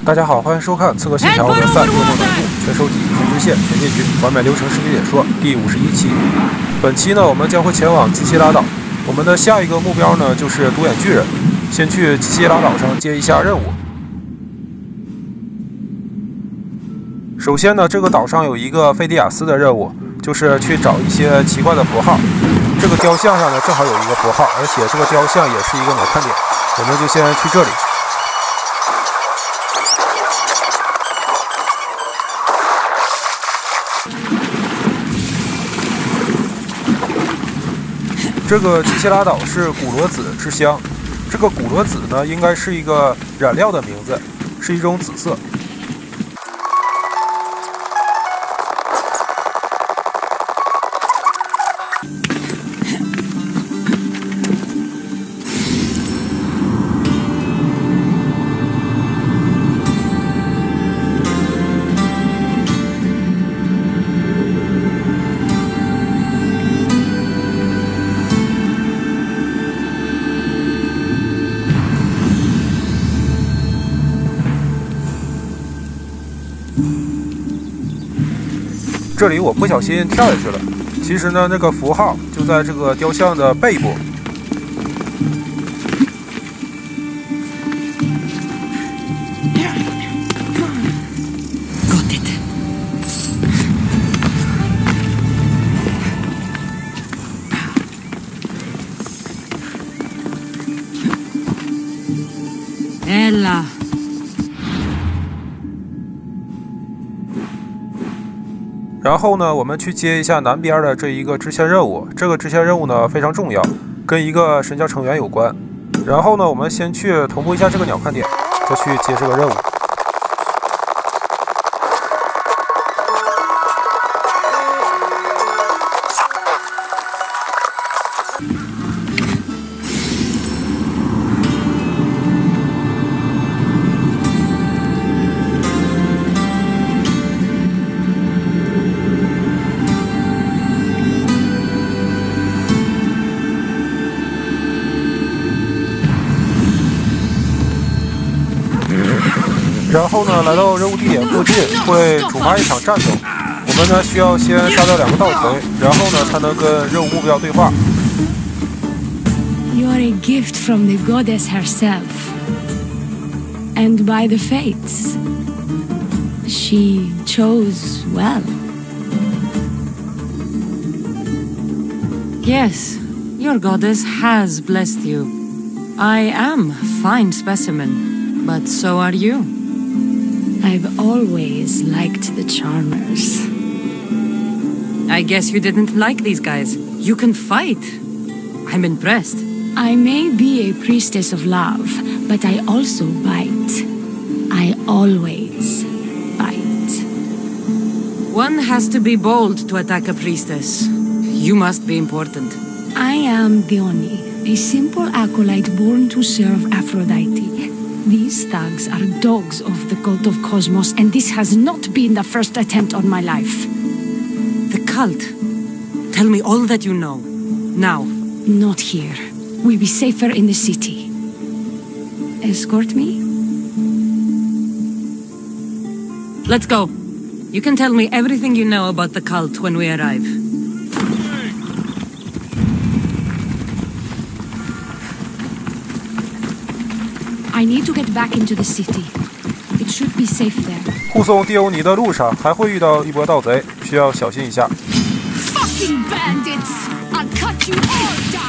大家好，欢迎收看《刺客信条奥德赛：噩梦难度全收集全支线全结局完美流程视频解说》第51期。本期呢，我们将会前往基西拉岛。我们的下一个目标呢，就是独眼巨人。先去基西拉岛上接一下任务。首先呢，这个岛上有一个费迪亚斯的任务，就是去找一些奇怪的符号。这个雕像上呢，正好有一个符号，而且这个雕像也是一个鸟看点。我们就先去这里。 这个基西拉岛是古罗子之乡，这个古罗子呢，应该是一个染料的名字，是一种紫色。这里我不小心跳下去了。其实呢，那个符号就在这个雕像的背部。Got it. Ella. 然后呢，我们去接一下南边的这一个支线任务。这个支线任务呢非常重要，跟一个神教成员有关。然后呢，我们先去同步一下这个鸟看点，再去接这个任务。然后呢，来到任务地点附近会触发一场战斗。我们呢需要先杀掉2个盗贼，然后呢才能跟任务目标对话。You are a gift from the goddess herself, and by the fates, she chose well. Yes, your goddess has blessed you. I am a fine specimen, but so are you. I've always liked the charmers. I guess you didn't like these guys. You can fight. I'm impressed. I may be a priestess of love, but I also bite. I always bite. One has to be bold to attack a priestess. You must be important. I am Dione, a simple acolyte born to serve Aphrodite. These thugs are dogs of the cult of Cosmos, and this has not been the first attempt on my life. The cult? Tell me all that you know. Now. Not here. We'll be safer in the city. Escort me? Let's go. You can tell me everything you know about the cult when we arrive. I need to get back into the city. It should be safe there. 护送蒂欧尼的路上还会遇到一波盗贼，需要小心一下。Fucking bandits! I'll cut you all down!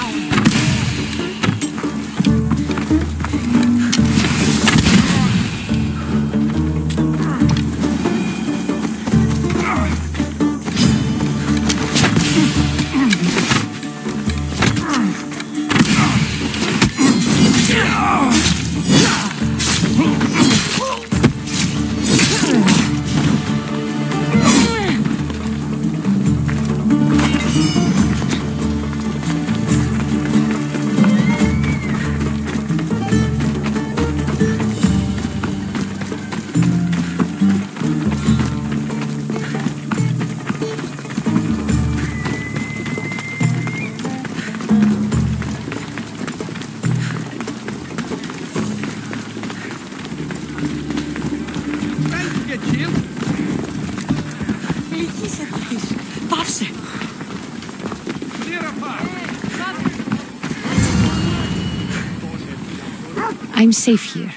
I'm safe here.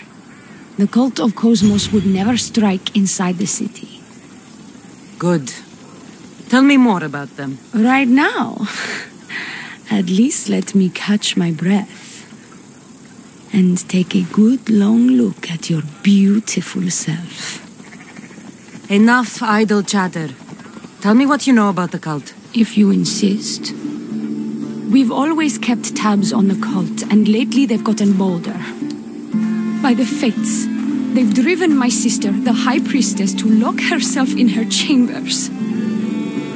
The cult of Cosmos would never strike inside the city. Good. Tell me more about them. Right now? At least let me catch my breath. And take a good long look at your beautiful self. Enough idle chatter. Tell me what you know about the cult. If you insist. We've always kept tabs on the cult, and lately they've gotten bolder. By the fates, they've driven my sister, the High Priestess, to lock herself in her chambers.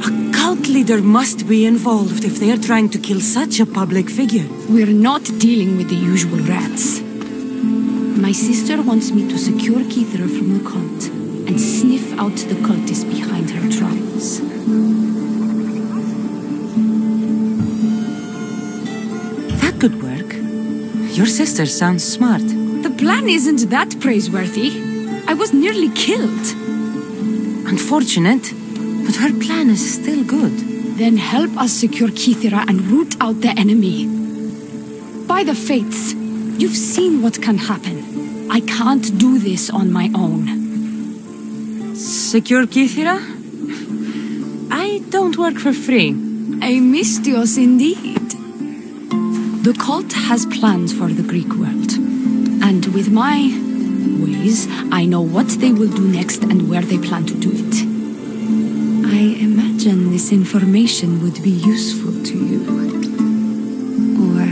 A cult leader must be involved if they're trying to kill such a public figure. We're not dealing with the usual rats. My sister wants me to secure Keithra from the cult and sniff out the cultists behind her trials. That could work. Your sister sounds smart. The plan isn't that praiseworthy. I was nearly killed. Unfortunate, but her plan is still good. Then help us secure Keithra and root out the enemy. By the fates, you've seen what can happen. I can't do this on my own. Secure Keithra? I don't work for free. A mystios indeed. The cult has plans for the Greek world. And with my ways, I know what they will do next and where they plan to do it. I imagine this information would be useful to you. Or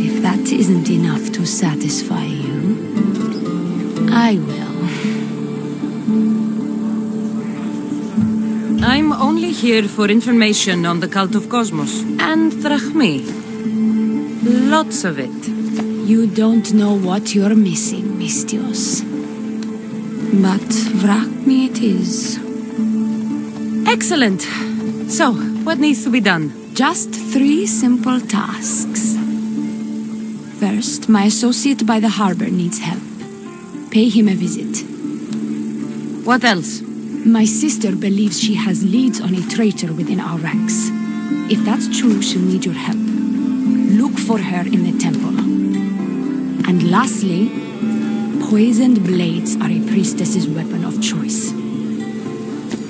if that isn't enough to satisfy you, I will. I'm only here for information on the cult of Cosmos and drachmi. Lots of it. You don't know what you're missing, mystios. But drachmi it is. Excellent. So, what needs to be done? Just 3 simple tasks. First, my associate by the harbor needs help. Pay him a visit. What else? My sister believes she has leads on a traitor within our ranks. If that's true, she'll need your help. Look for her in the temple. And lastly, poisoned blades are a priestess's weapon of choice.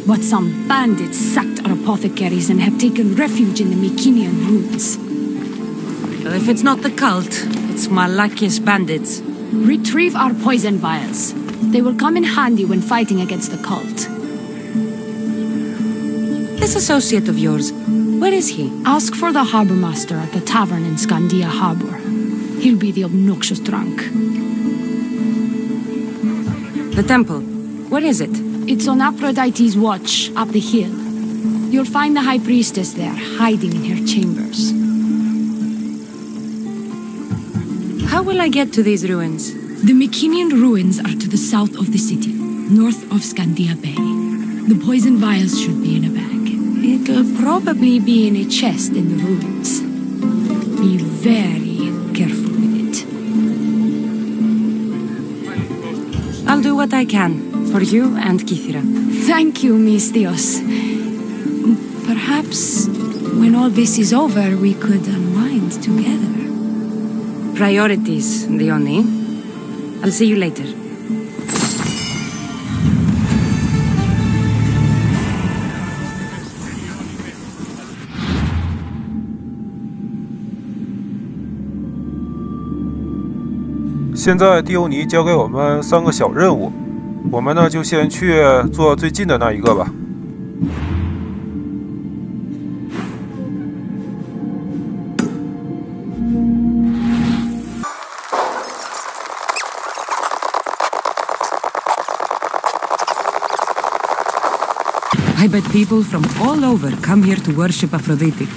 But some bandits sacked our apothecaries and have taken refuge in the Mycenaean ruins. Well, if it's not the cult, it's Malakis bandits. Retrieve our poison vials. They will come in handy when fighting against the cult. This associate of yours, where is he? Ask for the harbor master at the tavern in Scandia Harbor. He'll be the obnoxious drunk. The temple, where is it? It's on Aphrodite's watch, up the hill. You'll find the High Priestess there, hiding in her chambers. How will I get to these ruins? The Mycenaean ruins are to the south of the city, north of Scandia Bay. The poison vials should be in a bag. It'll probably be in a chest in the ruins. Be very careful with it. I'll do what I can, for you and Keithra. Thank you, mystios. Perhaps, when all this is over, we could unwind together. Priorities, Dione. I'll see you later.现在迪欧尼交给我们3个小任务，我们呢就先去做最近的那一个吧。I bet people from all over come here to worship Aphrodite.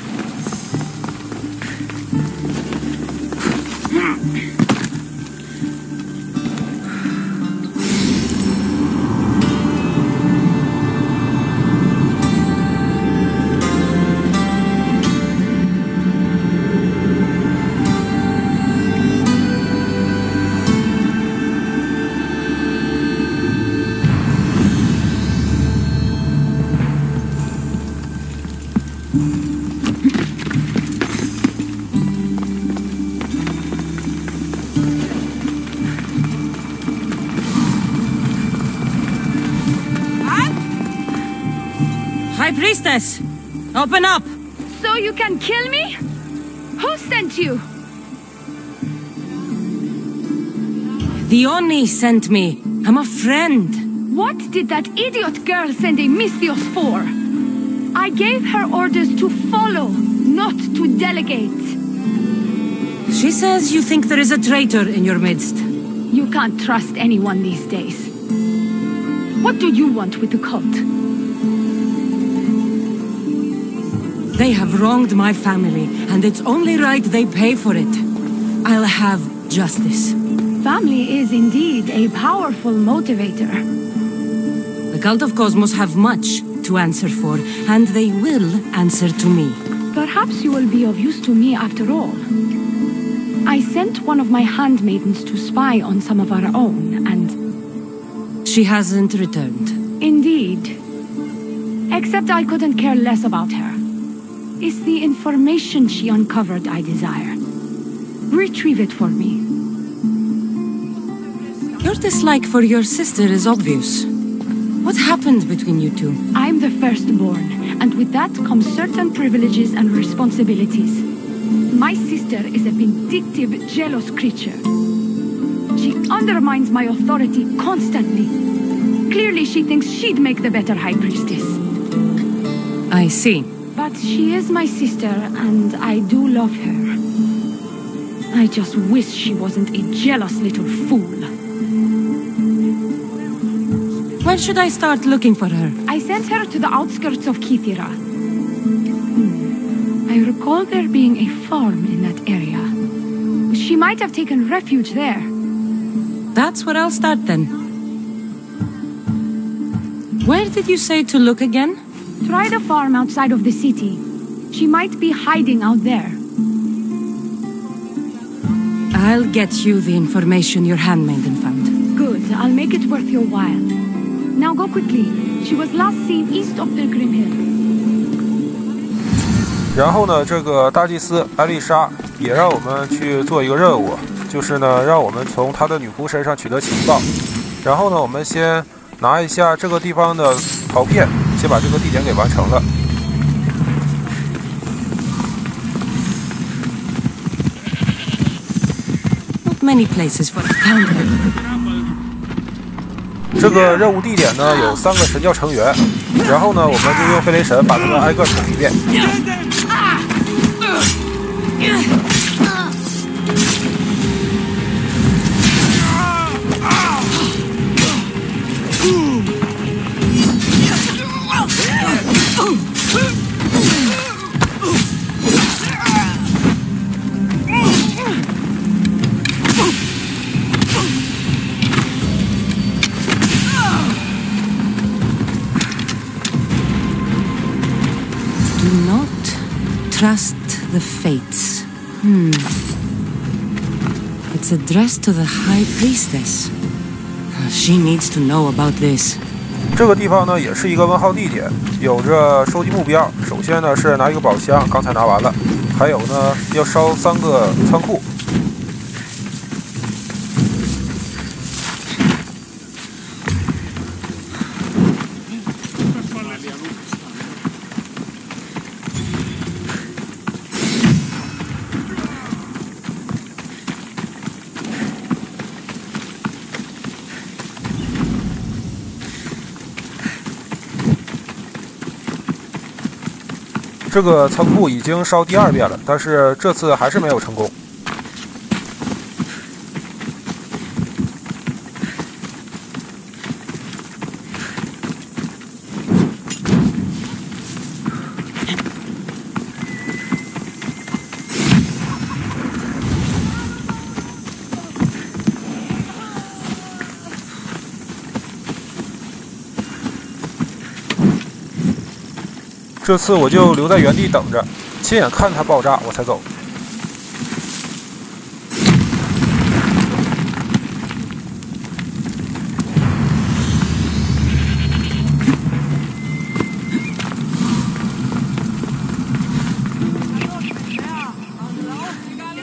Priestess! Open up! So you can kill me? Who sent you? The Oni sent me. I'm a friend. What did that idiot girl send a Mystios for? I gave her orders to follow, not to delegate. She says you think there is a traitor in your midst. You can't trust anyone these days. What do you want with the cult? They have wronged my family, and it's only right they pay for it. I'll have justice. Family is indeed a powerful motivator. The Cult of Cosmos have much to answer for, and they will answer to me. Perhaps you will be of use to me after all. I sent one of my handmaidens to spy on some of our own, and... She hasn't returned. Indeed. Except I couldn't care less about her. It's the information she uncovered I desire. Retrieve it for me. Your dislike for your sister is obvious. What happened between you two? I'm the firstborn, and with that comes certain privileges and responsibilities. My sister is a vindictive, jealous creature. She undermines my authority constantly. Clearly she thinks she'd make the better High Priestess. I see. But she is my sister, and I do love her. I just wish she wasn't a jealous little fool. When should I start looking for her? I sent her to the outskirts of Kithira. I recall there being a farm in that area. She might have taken refuge there. That's where I'll start then. Where did you say to look again? Try the farm outside of the city. She might be hiding out there. I'll get you the information your handmaiden found. Good. I'll make it worth your while. Now go quickly. She was last seen east of Pilgrim Hill. 然后呢，这个大祭司艾丽莎也让我们去做一个任务，就是呢，让我们从她的女仆身上取得情报。然后呢，我们先拿一下这个地方的陶片，先把这个地点给完成了。Not many places for found her. 这个任务地点呢有3个神教成员，然后呢，我们就用飞雷神把他们挨个捅一遍。Do not trust the fates. It's addressed to the High Priestess. She needs to know about this. 这个地方呢也是一个问号地点，有着收集目标。首先呢是拿一个宝箱，刚才拿完了，还有呢要烧3个仓库。这个仓库已经烧第2遍了，但是这次还是没有成功。这次我就留在原地等着，亲眼看它爆炸，我才走。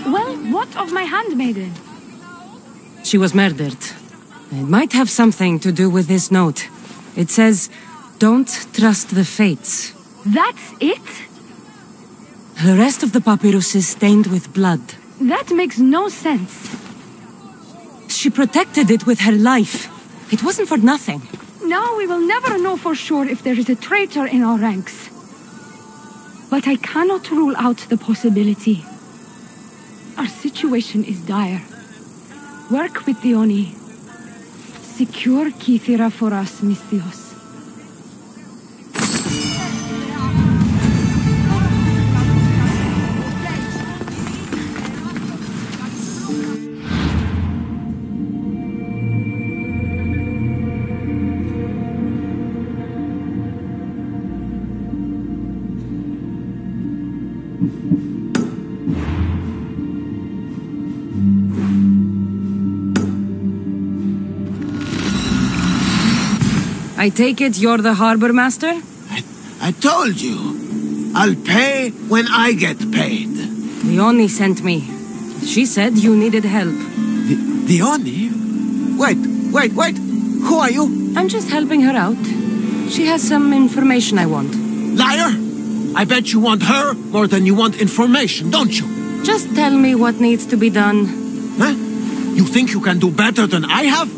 Well, what of my handmaiden? She was murdered. It might have something to do with this note. It says, "Don't trust the fates." That's it? The rest of the papyrus is stained with blood. That makes no sense. She protected it with her life. It wasn't for nothing. Now we will never know for sure if there is a traitor in our ranks. But I cannot rule out the possibility. Our situation is dire. Work with the Oni. Secure Kithira for us, Misthios. I take it you're the harbor master? I told you. I'll pay when I get paid. The Oni sent me. She said you needed help. The Oni? Wait. Who are you? I'm just helping her out. She has some information I want. Liar! I bet you want her more than you want information, don't you? Just tell me what needs to be done. Huh? You think you can do better than I have?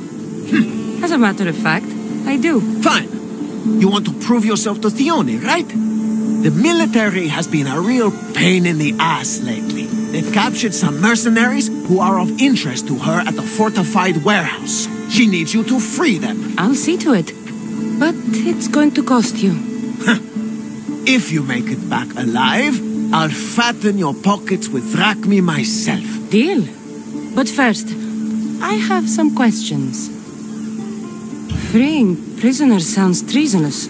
As a matter of fact, I do. Fine. You want to prove yourself to Theone, right? The military has been a real pain in the ass lately. They've captured some mercenaries who are of interest to her at the fortified warehouse. She needs you to free them. I'll see to it. But it's going to cost you. If you make it back alive, I'll fatten your pockets with drachmi myself. Deal. But first, I have some questions. Freeing prisoners sounds treasonous.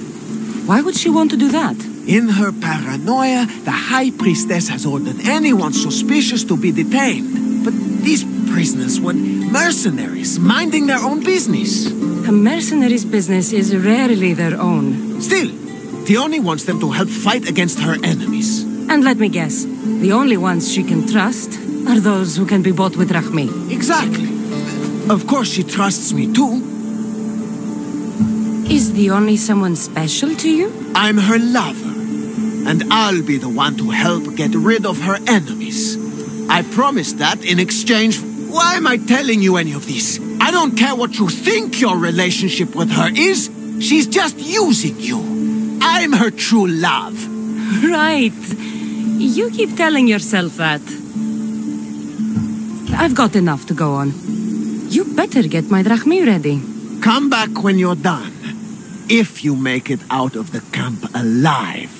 Why would she want to do that? In her paranoia, the High Priestess has ordered anyone suspicious to be detained. But these prisoners were mercenaries, minding their own business. A mercenary's business is rarely their own. Still, Theone wants them to help fight against her enemies. And let me guess, the only ones she can trust are those who can be bought with drachmi. Exactly. Of course she trusts me too. Is the Oni someone special to you? I'm her lover, and I'll be the one to help get rid of her enemies. I promised that in exchange. Why am I telling you any of this? I don't care what you think your relationship with her is. She's just using you. I'm her true love. Right. You keep telling yourself that. I've got enough to go on. You better get my drachmi ready. Come back when you're done. If you make it out of the camp alive.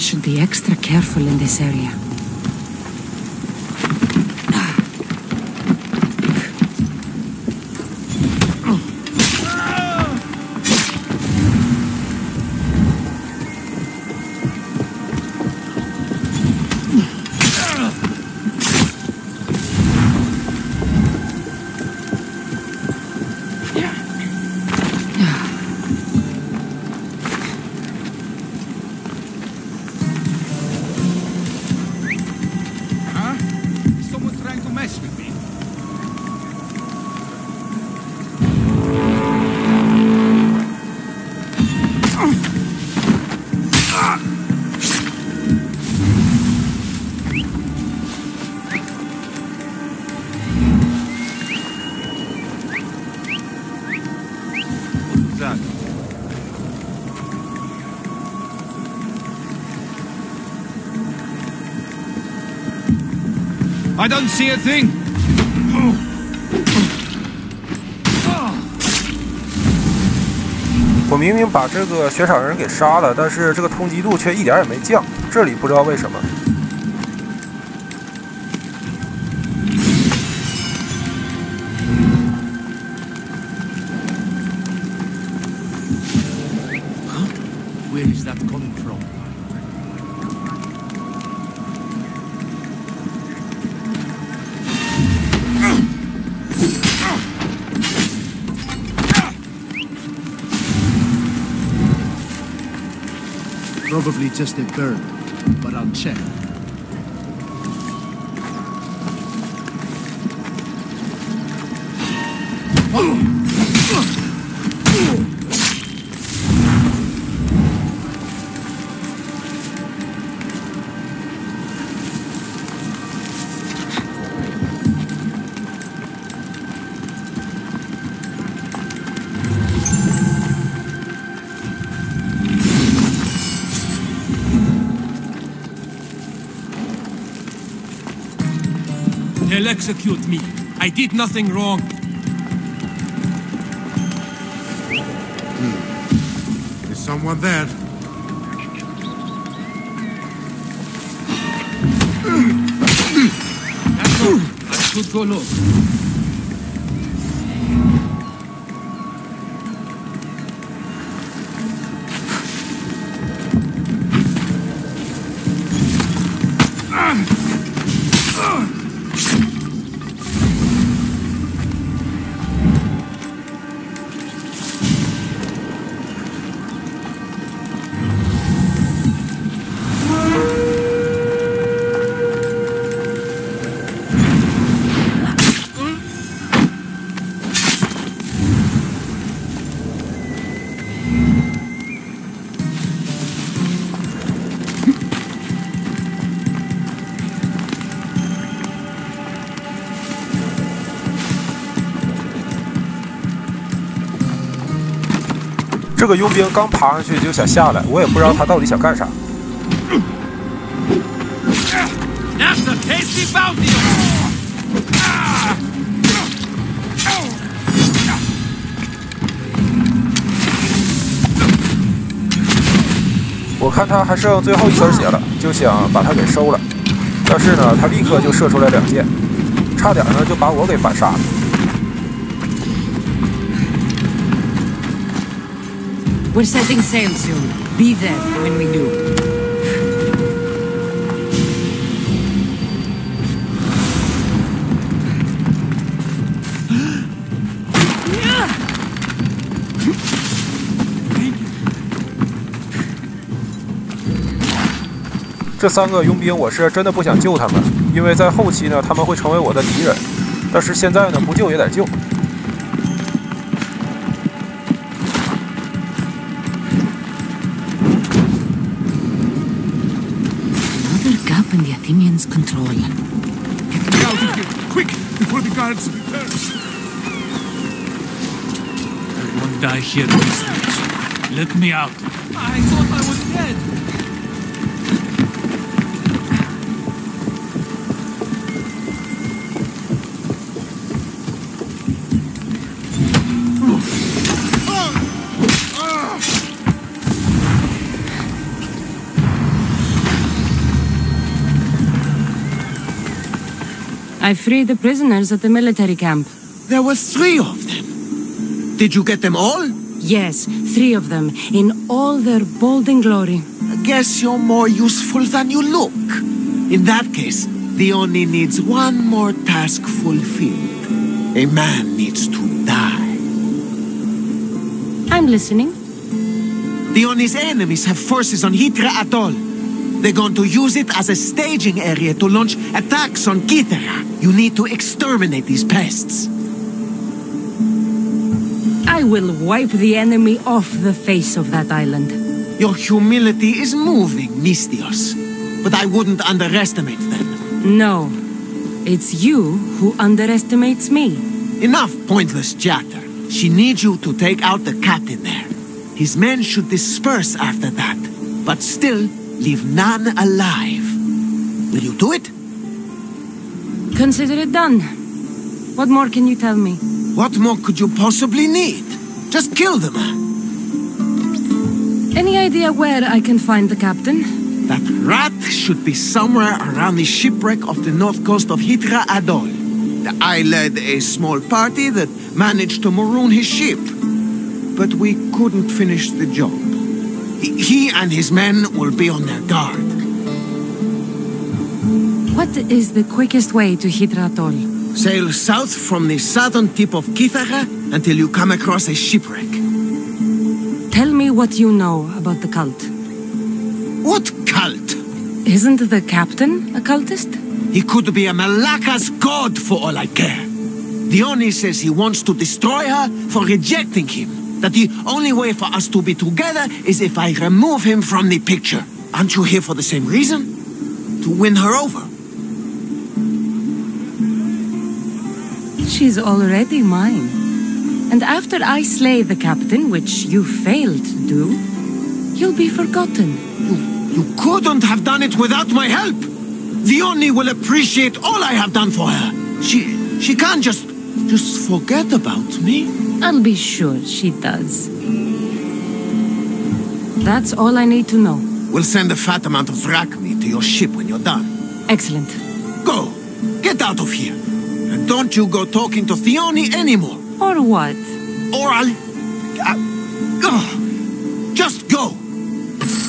Should be extra careful in this area. I don't see a thing. 我明明把这个悬赏人给杀了，但是这个通缉度却一点也没降，这里不知道为什么。Where is that Probably just a bird, but I'll check. They'll execute me. I did nothing wrong. There's someone there. That's all. I should go look.这个佣兵刚爬上去就想下来，我也不知道他到底想干啥。That's a tasty bounty! 我看他还剩最后一丝血了，就想把他给收了，但是呢，他立刻就射出来2箭，差点呢就把我给反杀了。 We're setting sail soon. Be there when we do.这3个佣兵，我是真的不想救他们，因为在后期呢，他们会成为我的敌人。但是现在呢，不救也得救。 In the Athenians' control. Get me out of here, quick, before the guards return. I won't die here in this place. Let me out. I thought I was dead. I freed the prisoners at the military camp. There were 3 of them. Did you get them all? Yes, 3 of them, in all their bold and glory. I guess you're more useful than you look. In that case, the Oni needs one more task fulfilled. A man needs to die. I'm listening. The Oni's enemies have forces on Hitra Atoll. They're going to use it as a staging area to launch attacks on Kithera. You need to exterminate these pests. I will wipe the enemy off the face of that island. Your humility is moving, Mystios. But I wouldn't underestimate them. No. It's you who underestimates me. Enough pointless chatter. She needs you to take out the captain there. His men should disperse after that, but still leave none alive. Will you do it? Consider it done. What more can you tell me? What more could you possibly need? Just kill them. Any idea where I can find the captain? That rat should be somewhere around the shipwreck off the north coast of Hitra Atoll. I led a small party that managed to maroon his ship. But we couldn't finish the job. He and his men will be on their guard. What is the quickest way to Hitra Atoll? Sail south from the southern tip of Kithara until you come across a shipwreck. Tell me what you know about the cult. What cult? Isn't the captain a cultist? He could be a Malaka's god for all I care. Dione says he wants to destroy her for rejecting him. That the only way for us to be together is if I remove him from the picture. Aren't you here for the same reason? To win her over? She's already mine. And after I slay the captain, which you failed to do, you'll be forgotten. You couldn't have done it without my help. Dione will appreciate all I have done for her. She can't just forget about me. I'll be sure she does. That's all I need to know. We'll send a fat amount of wrack meat to your ship when you're done. Excellent. Go! Get out of here! And don't you go talking to Dione anymore. Or what? Or just go!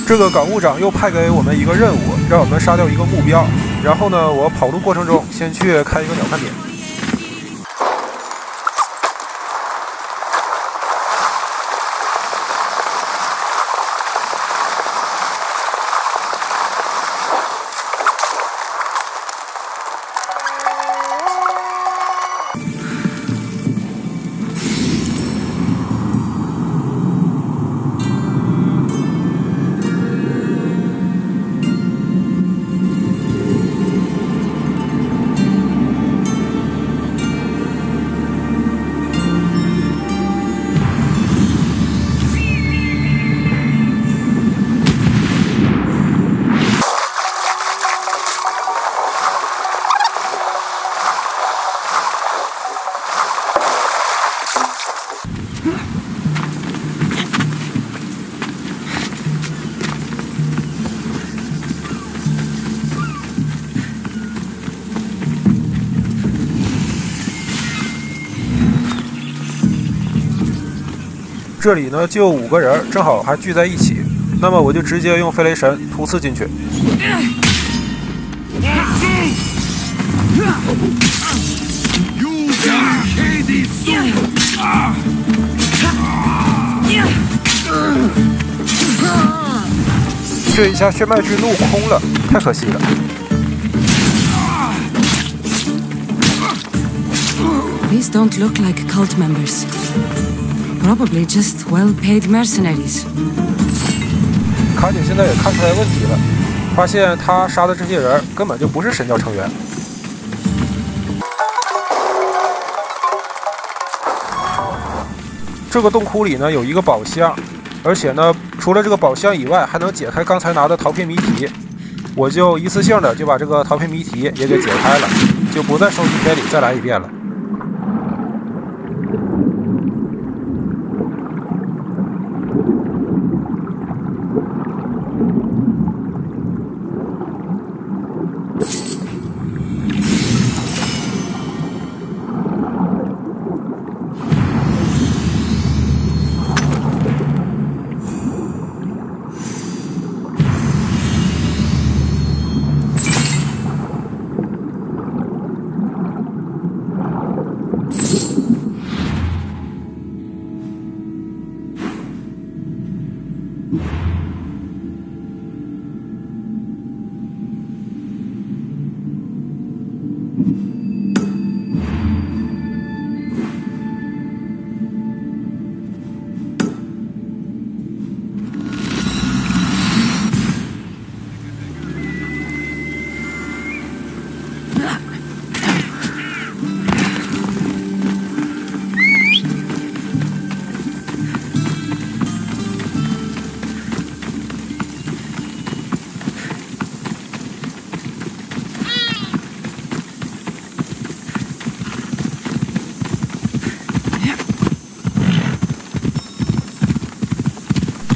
这个港务长又派给我们一个任务，让我们杀掉一个目标。然后呢，我跑路过程中先去开一个鸟看点。这里呢就5个人，正好还聚在一起。那么我就直接用飞雷神突刺进去。这一下血脉之怒空了，太可惜了。These don't look like cult members. Probably just well-paid mercenaries. 卡姐现在也看出来问题了，发现他杀的这些人根本就不是神教成员。这个洞窟里呢有一个宝箱，而且呢除了这个宝箱以外，还能解开刚才拿的陶片谜题。我就一次性的就把这个陶片谜题也给解开了，就不在收集篇里再来一遍了。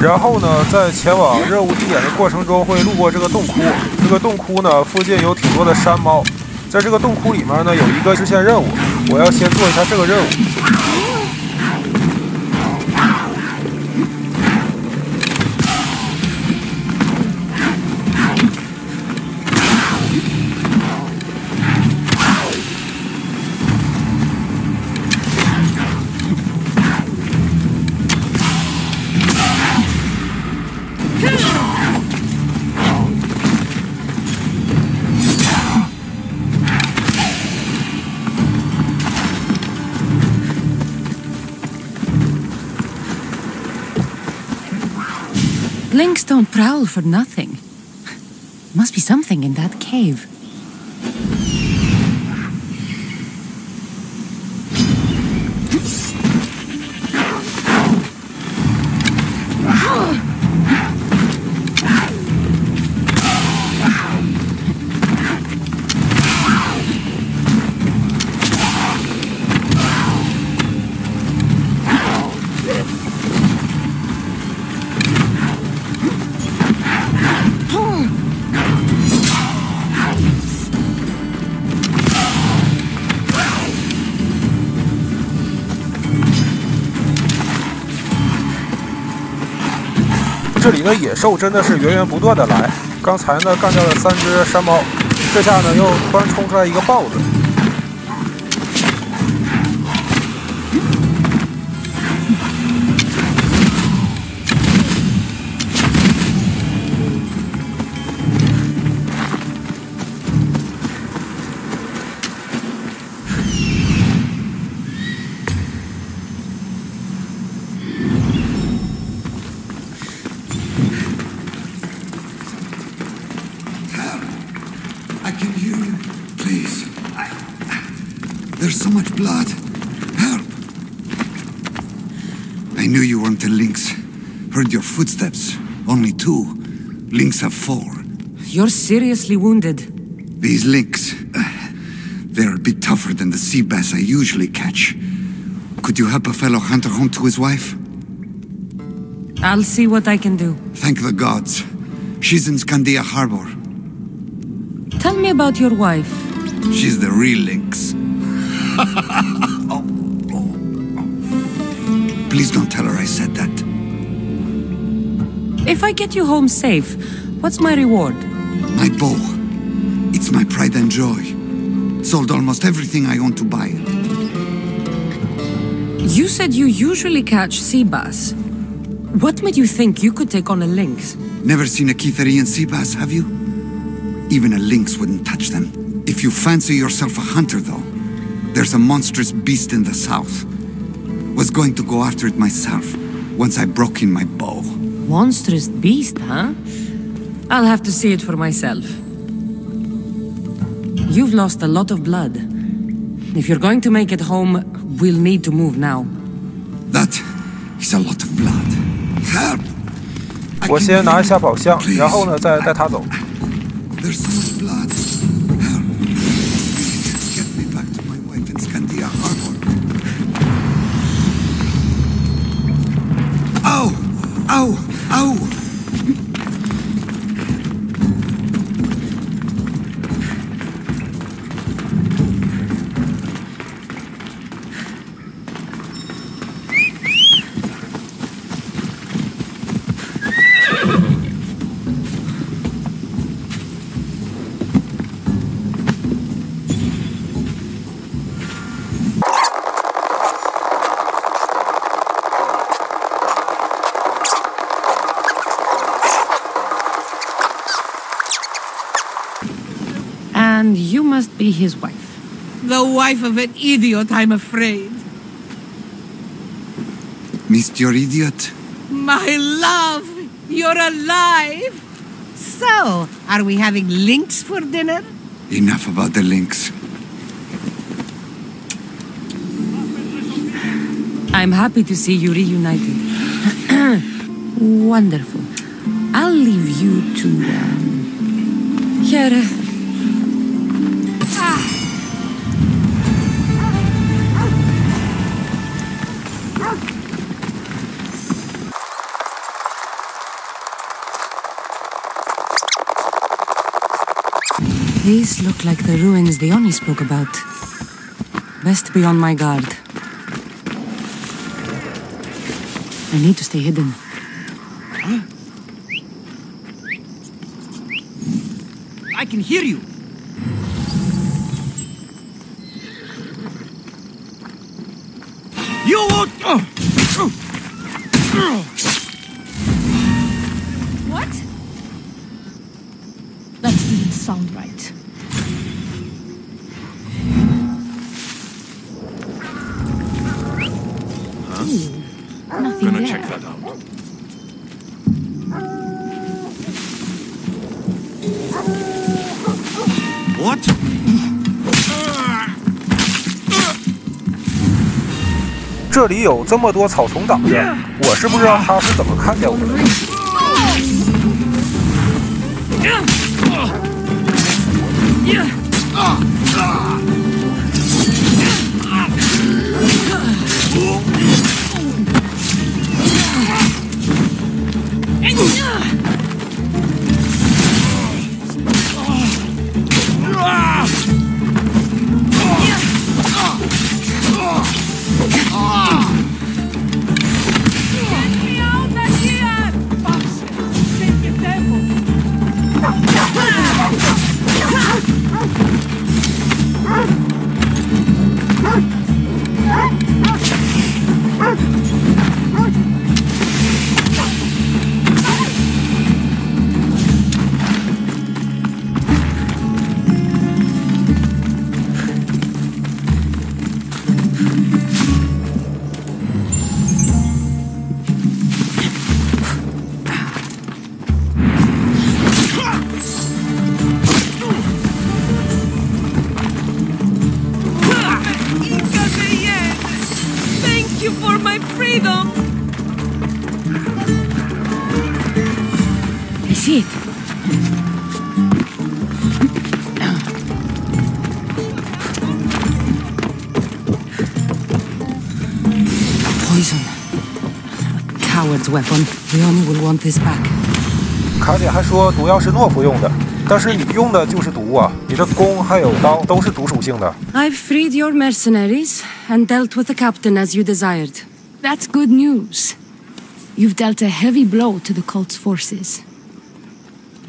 然后呢，在前往任务地点的过程中，会路过这个洞窟。这个洞窟呢，附近有挺多的山猫。在这个洞窟里面呢，有一个支线任务，我要先做一下这个任务。Lynx don't prowl for nothing. Must be something in that cave.这里的野兽真的是源源不断的来。刚才呢干掉了3只山猫，这下呢又突然冲出来一个豹子。There's so much blood. Help! I knew you weren't a lynx. Heard your footsteps. Only 2. Lynx have 4. You're seriously wounded. These lynx, they're a bit tougher than the sea bass I usually catch. Could you help a fellow hunter home to his wife? I'll see what I can do. Thank the gods. She's in Scandia Harbor. Tell me about your wife. She's the real lynx. Please don't tell her I said that. If I get you home safe, what's my reward? My bow. It's my pride and joy. Sold almost everything I own to buy it. You said you usually catch sea bass. What made you think you could take on a lynx? Never seen a Kitherian sea bass, have you? Even a lynx wouldn't touch them. If you fancy yourself a hunter, though, there's a monstrous beast in the south. Was going to go after it myself, once I broke in my bow. Monstrous beast, huh? I'll have to see it for myself. You've lost a lot of blood. If you're going to make it home, we'll need to move now. That is a lot of blood. Help! 我先拿一下宝箱，然后呢再带他走。 There's so much blood. Help! Get me back to my wife in Scandia Harbor. Ow! Ow! Ow! And you must be his wife. The wife of an idiot, I'm afraid. Missed your idiot? My love, you're alive! So, are we having lynx for dinner? Enough about the lynx. I'm happy to see you reunited. Wonderful. I'll leave you to, here. These look like the ruins the Oni spoke about. Best be on my guard. I need to stay hidden. I can hear you. You won't... What? That didn't sound right. Huh? Nothing Gonna there. check that out. What? 这里有这么多草丛挡着，我是不知道他是怎么看见我的。See it. Poison. A coward's weapon. Leonie will want this back. 卡姐还说毒药是懦夫用的，但是你用的就是毒啊！你的弓还有刀都是毒属性的。I've freed your mercenaries and dealt with the captain as you desired. That's good news. You've dealt a heavy blow to the cult's forces.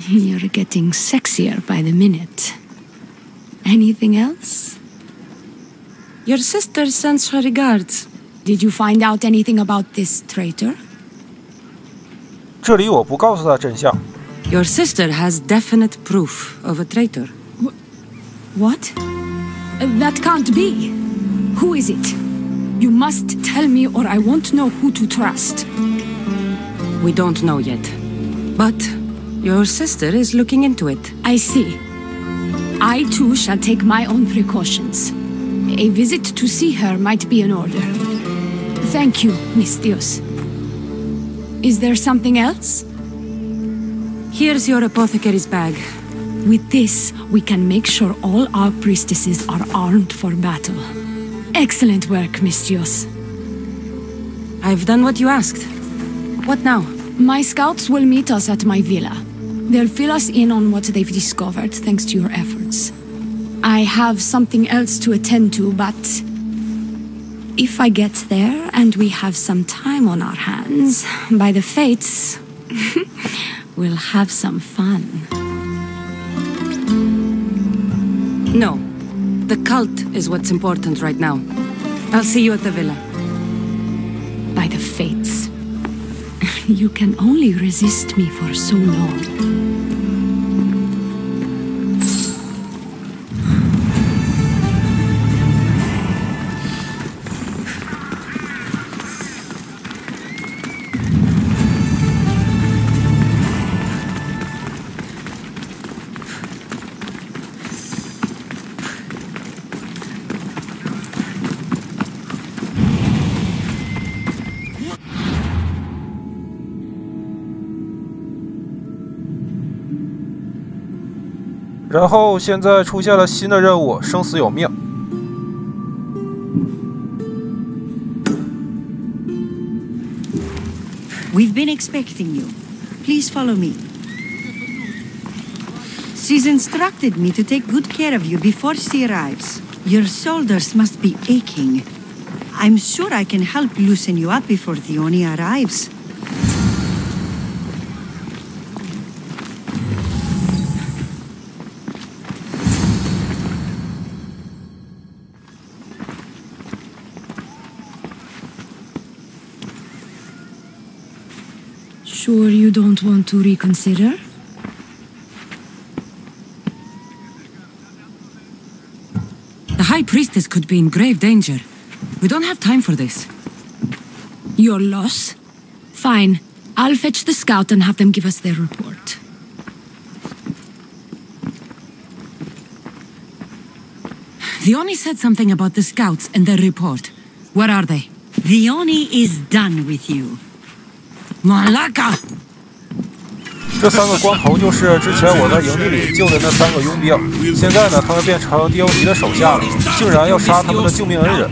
You're getting sexier by the minute. Anything else? Your sister sends her regards. Did you find out anything about this traitor? 这里我不告诉他真相。Your sister has definite proof of a traitor. What? That can't be. Who is it? You must tell me or I won't know who to trust. We don't know yet. But your sister is looking into it. I see. I too shall take my own precautions. A visit to see her might be in order. Thank you, Miss Dios. Is there something else? Here's your apothecary's bag. With this, we can make sure all our priestesses are armed for battle. Excellent work, Miss Dios. I've done what you asked. What now? My scouts will meet us at my villa. They'll fill us in on what they've discovered thanks to your efforts. I have something else to attend to, but if I get there and we have some time on our hands, by the fates, we'll have some fun. No. The cult is what's important right now. I'll see you at the villa. By the fates. You can only resist me for so long. 然后现在出现了新的任务，生死有命。We've been expecting you. Please follow me. She's instructed me to take good care of you before she arrives. Your shoulders must be aching. I'm sure I can help loosen you up before Theoni arrives. Sure you don't want to reconsider? The High Priestess could be in grave danger. We don't have time for this. Your loss? Fine. I'll fetch the scout and have them give us their report. The Oni said something about the scouts and their report. Where are they? The Oni is done with you. Malaka! 这3个光头就是之前我在营地里救的那3个佣兵，现在呢，他们变成迪欧尼的手下了，竟然要杀他们的救命恩人。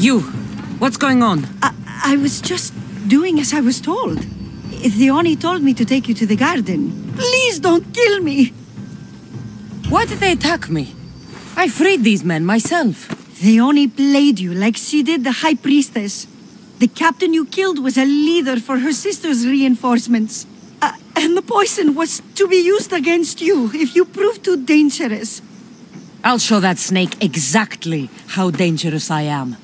You! What's going on? I was just doing as I was told. The Oni told me to take you to the garden. Please don't kill me! Why did they attack me? I freed these men myself. The Oni played you like she did the High Priestess. The captain you killed was a leader for her sister's reinforcements. And the poison was to be used against you if you proved too dangerous. I'll show that snake exactly how dangerous I am.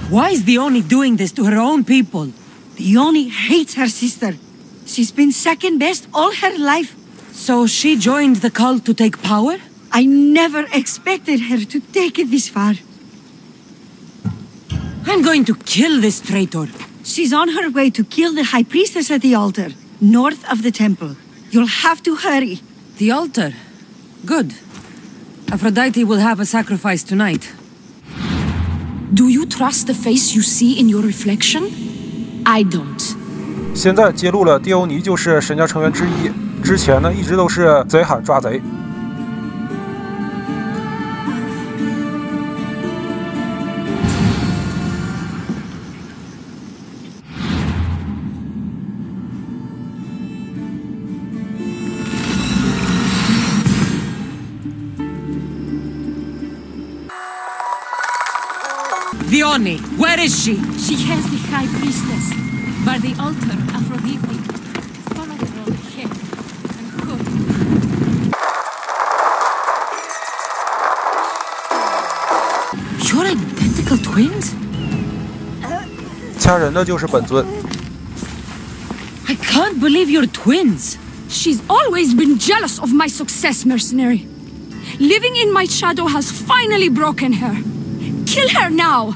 Why is the Oni doing this to her own people? The Oni hates her sister. She's been second best all her life. So she joined the cult to take power? I never expected her to take it this far. I'm going to kill this traitor. She's on her way to kill the High Priestess at the altar, north of the temple. You'll have to hurry. The altar? Good. Aphrodite will have a sacrifice tonight. Do you trust the face you see in your reflection? I don't. 现在揭露了蒂欧尼就是神教成员之一，之前呢一直都是贼喊抓贼。The Oni, where is she? She has the High Priestess. By the altar, Aphrodite. Follow the road ahead. And You're identical twins? 掐人的就是本尊。 I can't believe you're twins. she's always been jealous of my success, mercenary. Living in my shadow has finally broken her. Kill her now!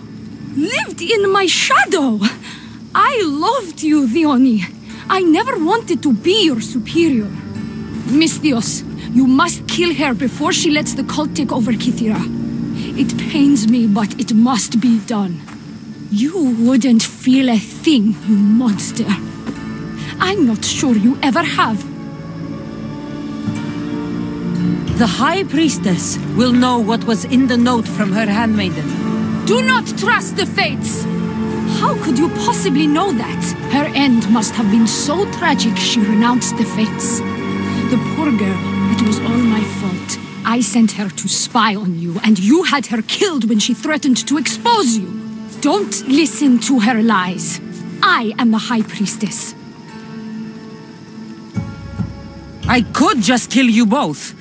Lived in my shadow! I loved you, the Oni. I never wanted to be your superior. Misthios, you must kill her before she lets the cult take over Kythera. It pains me, but it must be done. You wouldn't feel a thing, you monster. I'm not sure you ever have. The High Priestess will know what was in the note from her handmaiden. Do not trust the fates! How could you possibly know that? Her end must have been so tragic she renounced the fates. The poor girl, it was all my fault. I sent her to spy on you, and you had her killed when she threatened to expose you. Don't listen to her lies. I am the High Priestess. I could just kill you both.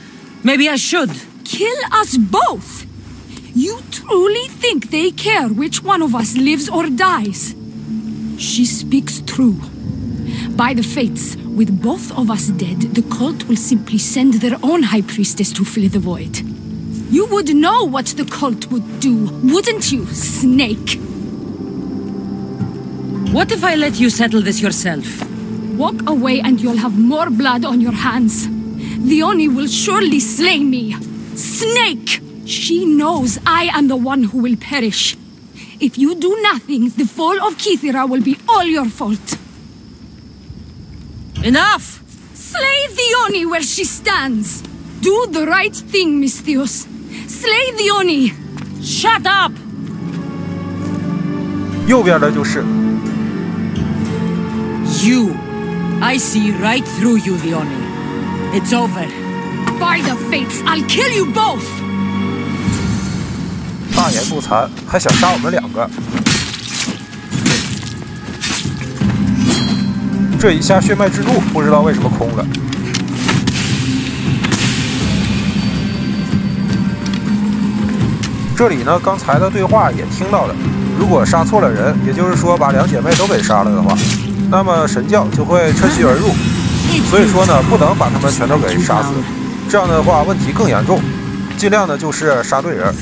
Maybe I should. Kill us both? You truly think they care which one of us lives or dies? She speaks true. By the fates, with both of us dead, the cult will simply send their own High Priestess to fill the void. You would know what the cult would do, wouldn't you, Snake? What if I let you settle this yourself? Walk away and you'll have more blood on your hands. The Oni will surely slay me. Snake! She knows I am the one who will perish. If you do nothing, the fall of Kythera will be all your fault. Enough! Slay the Oni where she stands. Do the right thing, Misthios. Slay the Oni. Shut up! 右边的就是。 You. I see right through you, Vioni. It's over. By the fates, I'll kill you both! 大言不惭，还想杀我们2个。这一下血脉之怒，不知道为什么空了。这里呢，刚才的对话也听到了。如果杀错了人，也就是说把2姐妹都给杀了的话，那么神教就会趁虚而入。所以说呢，不能把他们全都给杀死，这样的话问题更严重。尽量呢就是杀对人。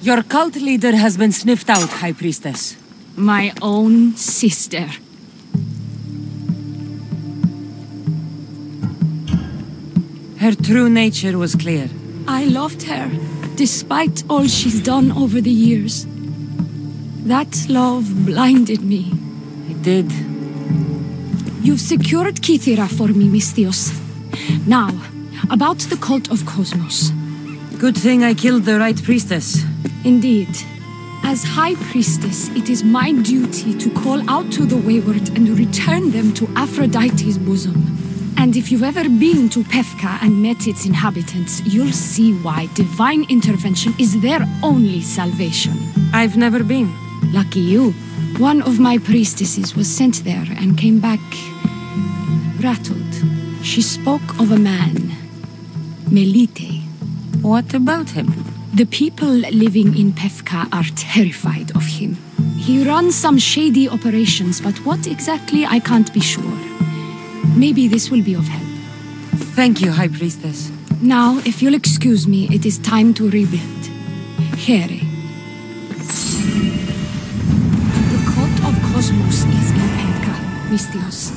Your cult leader has been sniffed out, High Priestess. My own sister. Her true nature was clear. I loved her, despite all she's done over the years. That love blinded me. It did. You've secured Kythera for me, Misthios. Now, about the cult of Cosmos. Good thing I killed the right priestess. Indeed. As High Priestess, it is my duty to call out to the wayward and return them to Aphrodite's bosom. And if you've ever been to Pefka and met its inhabitants, you'll see why divine intervention is their only salvation. I've never been. Lucky you. One of my priestesses was sent there and came back rattled. She spoke of a man, Melite. What about him? The people living in Pefka are terrified of him. He runs some shady operations, but what exactly I can't be sure. Maybe this will be of help. Thank you, High Priestess. Now, if you'll excuse me, it is time to rebuild. Here. The cult of Cosmos is in Pefka, Misthios.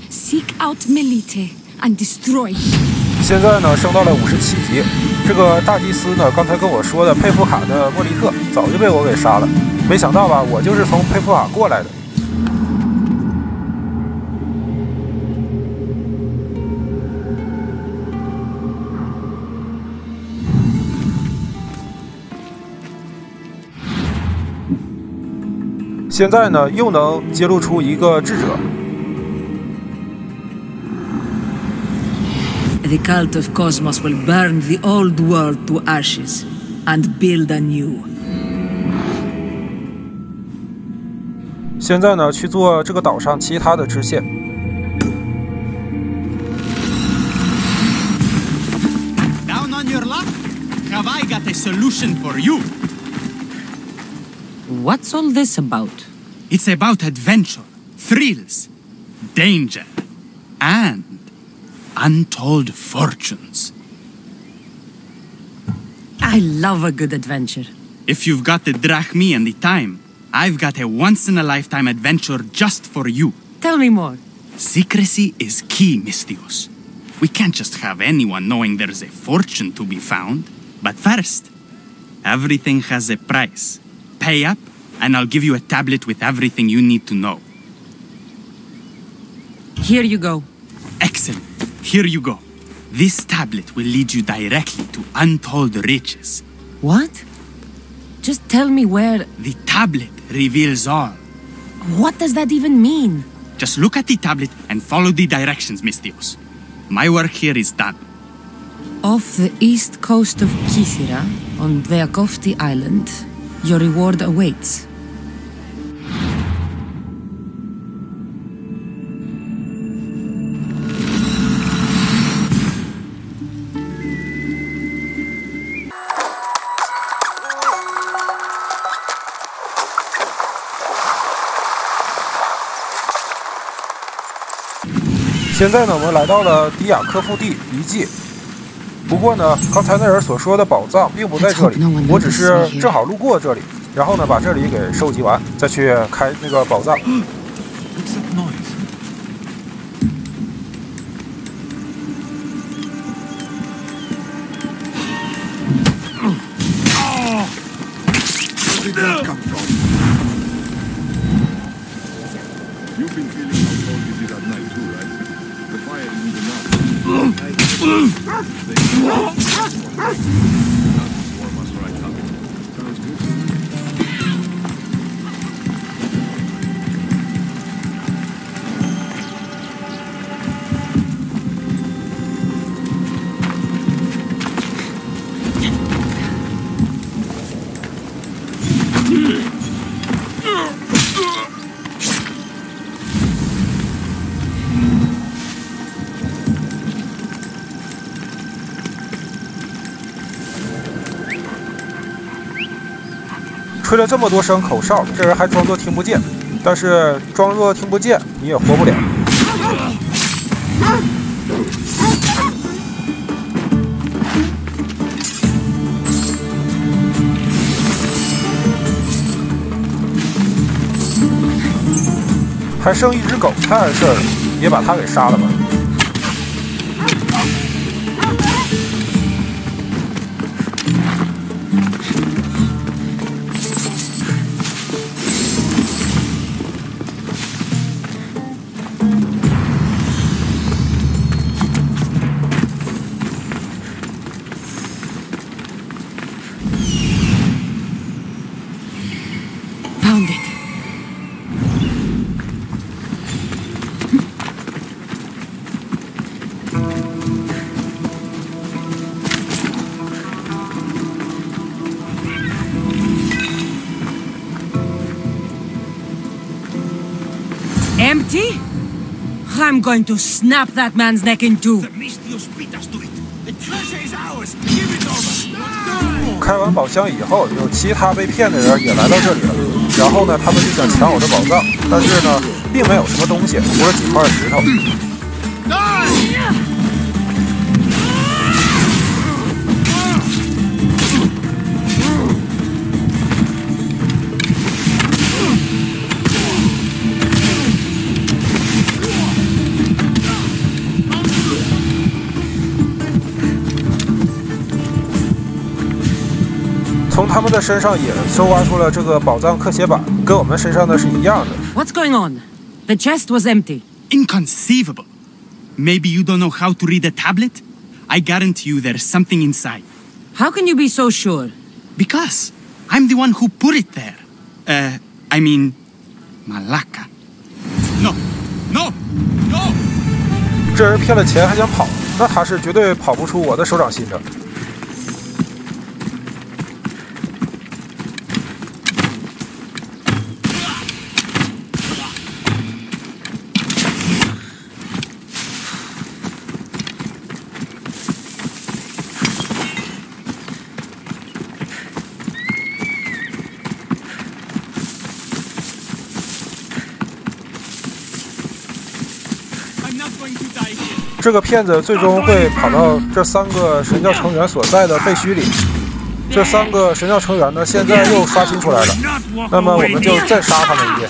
Seek out Melite and destroy him. 现在呢，升到了57级。这个大祭司呢，刚才跟我说的佩夫卡的莫利特早就被我给杀了，没想到吧，我就是从佩夫卡过来的。现在呢，又能揭露出一个智者。 The cult of Cosmos will burn the old world to ashes and build a new. 现在呢，去做这个岛上其他的支线。 Down on your luck? Have I got a solution for you? What's all this about? It's about adventure, thrills, danger, and untold fortunes. I love a good adventure. If you've got the drachmi and the time, I've got a once-in-a-lifetime adventure just for you. Tell me more. Secrecy is key, Misthios. We can't just have anyone knowing there's a fortune to be found. But first, everything has a price. Pay up, and I'll give you a tablet with everything you need to know. Here you go. Excellent. Here you go. This tablet will lead you directly to untold riches. What? Just tell me where... The tablet reveals all. What does that even mean? Just look at the tablet and follow the directions, Misthios. My work here is done. Off the east coast of Kythera, on Veakofti Island, your reward awaits. "现在呢，我们来到了迪亚科夫地遗迹。不过呢，刚才那人所说的宝藏并不在这里，我只是正好路过这里，然后呢把这里给收集完，再去开那个宝藏。吹了这么多声口哨，这人还装作听不见。但是装作听不见，你也活不了。还剩一只狗，太碍事儿了，也把它给杀了吧。Found it. Empty? I'm going to snap that man's neck in two. The Mistios beat us to it. The treasure is ours. Give it over. 开完宝箱以后，有其他被骗的人也来到这里了。然后呢，他们就想抢我的宝藏，但是呢，并没有什么东西，除了几块石头。从他们的身上也搜刮出了这个宝藏刻写板，跟我们身上的是一样的。What's going on? The chest was empty. Inconceivable. Maybe you don't know how to read a tablet? I guarantee you there's something inside. How can you be so sure? Because I'm the one who put it there. I mean, Malaka. No, no, no! 这人骗了钱还想跑，那他是绝对跑不出我的手掌心的。这个骗子最终会跑到这3个神教成员所在的废墟里。这3个神教成员呢，现在又刷新出来了。那么我们就再杀他们一遍。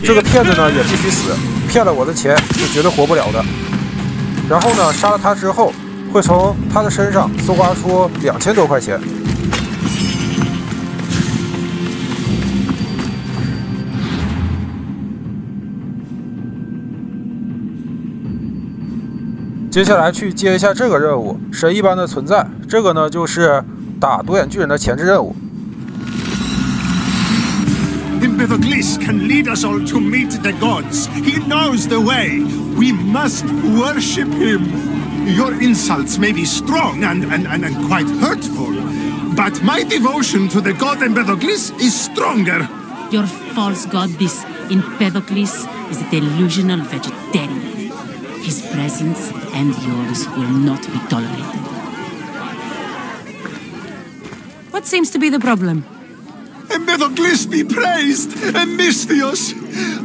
这个骗子呢也必须死，骗了我的钱是绝对活不了的。然后呢，杀了他之后，会从他的身上搜刮出2000多块钱。接下来去接一下这个任务，神一般的存在。这个呢就是打独眼巨人的前置任务。 Empedocles can lead us all to meet the gods. He knows the way. We must worship him. Your insults may be strong and quite hurtful, but my devotion to the god Empedocles is stronger. Your false god, this Empedocles, is a delusional vegetarian. His presence and yours will not be tolerated. What seems to be the problem? Empedocles be praised, Mistios!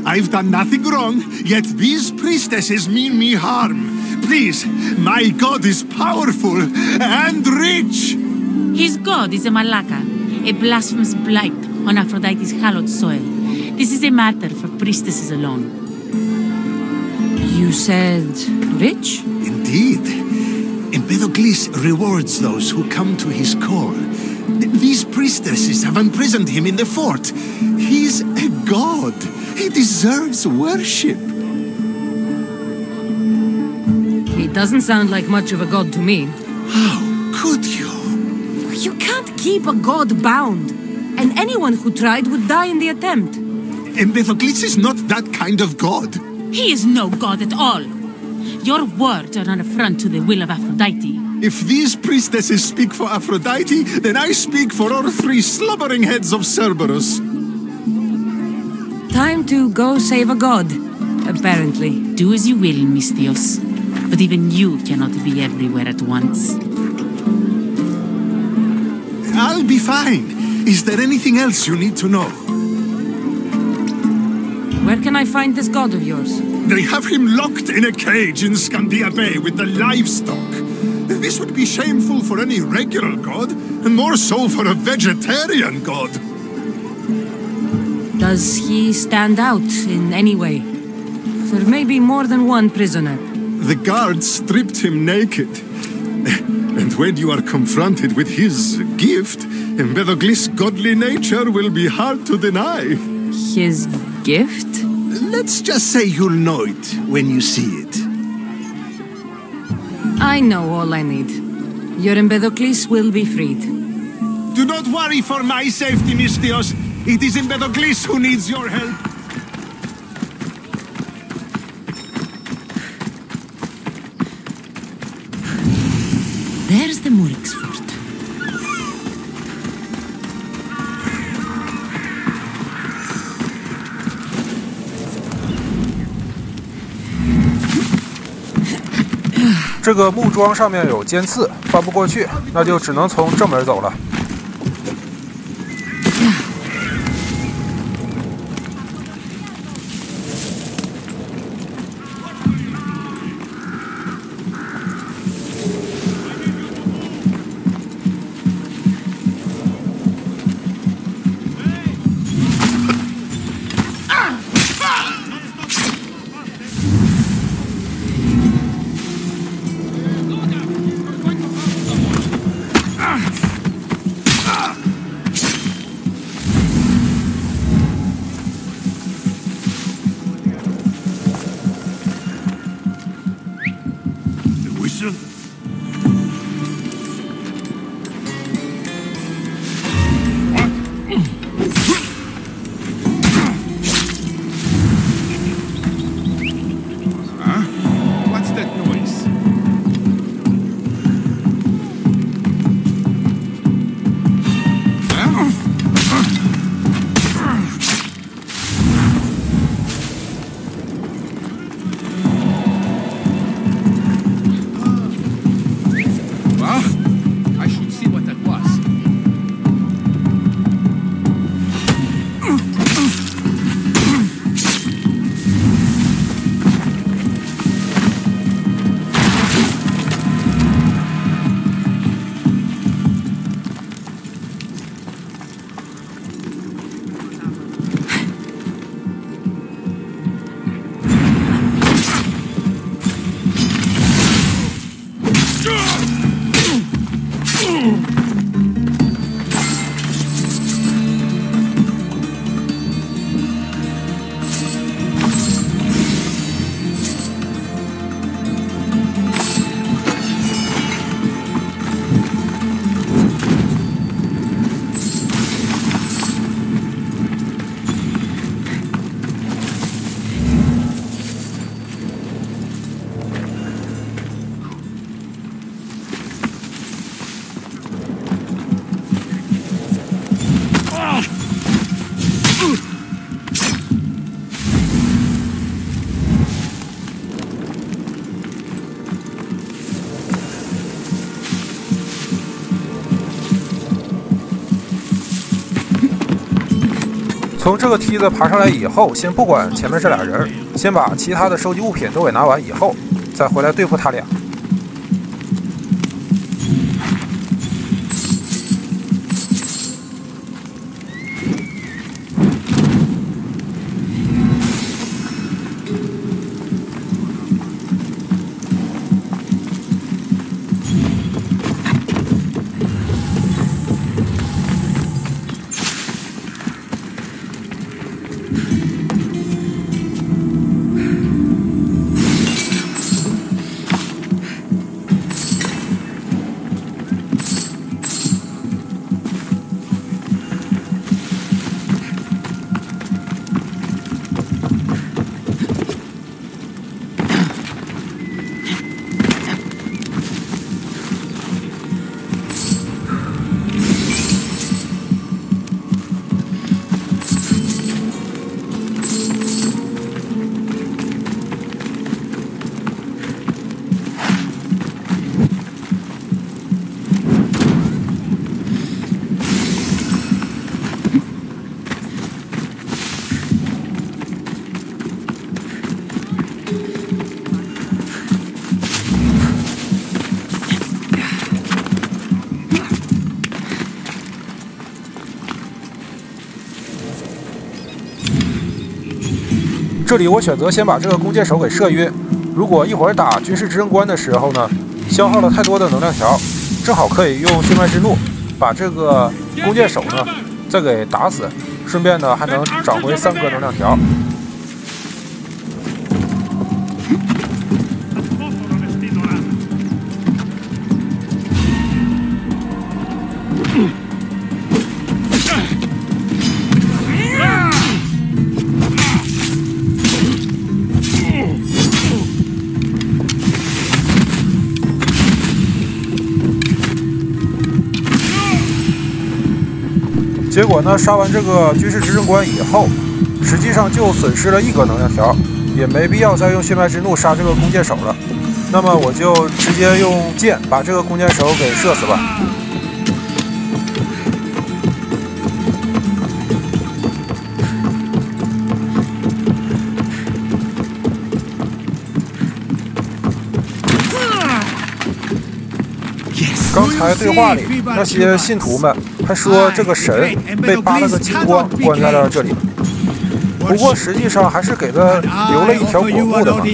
I've done nothing wrong, yet these priestesses mean me harm. Please, my god is powerful and rich! His god is a Malaka, a blasphemous blight on Aphrodite's hallowed soil. This is a matter for priestesses alone. You said rich? Indeed. Empedocles rewards those who come to his call. These priestesses have imprisoned him in the fort. He's a god. He deserves worship. He doesn't sound like much of a god to me. How could you? You can't keep a god bound. And anyone who tried would die in the attempt. Empedocles is not that kind of god. He is no god at all. Your words are an affront to the will of Aphrodite. If these priestesses speak for Aphrodite, then I speak for all 3 slobbering heads of Cerberus. Time to go save a god, apparently. Do as you will, Misthios. But even you cannot be everywhere at once. I'll be fine. Is there anything else you need to know? Where can I find this god of yours? They have him locked in a cage in Scandia Bay with the livestock. This would be shameful for any regular god, and more so for a vegetarian god. Does he stand out in any way? There may be more than one prisoner. The guards stripped him naked. And when you are confronted with his gift, Empedocles' godly nature will be hard to deny. His gift? Let's just say you'll know it when you see it. I know all I need. Your Empedocles will be freed. Do not worry for my safety, Misthios. It is Empedocles who needs your help. There's the Murex fort. 这个木桩上面有尖刺，翻不过去，那就只能从正门走了。从这个梯子爬上来以后，先不管前面这俩人，先把其他的收集物品都给拿完以后，再回来对付他俩。这里我选择先把这个弓箭手给射晕。如果一会儿打军事执政官的时候呢，消耗了太多的能量条，正好可以用血脉之怒把这个弓箭手呢再给打死，顺便呢还能找回3个能量条。结果呢，杀完这个军事执政官以后，实际上就损失了1个能量条，也没必要再用血脉之怒杀这个弓箭手了。那么我就直接用箭把这个弓箭手给射死吧。刚才对话里那些信徒们还说这个神被扒了个精光关在了这里，不过实际上还是给他留了一条果腹的嘛。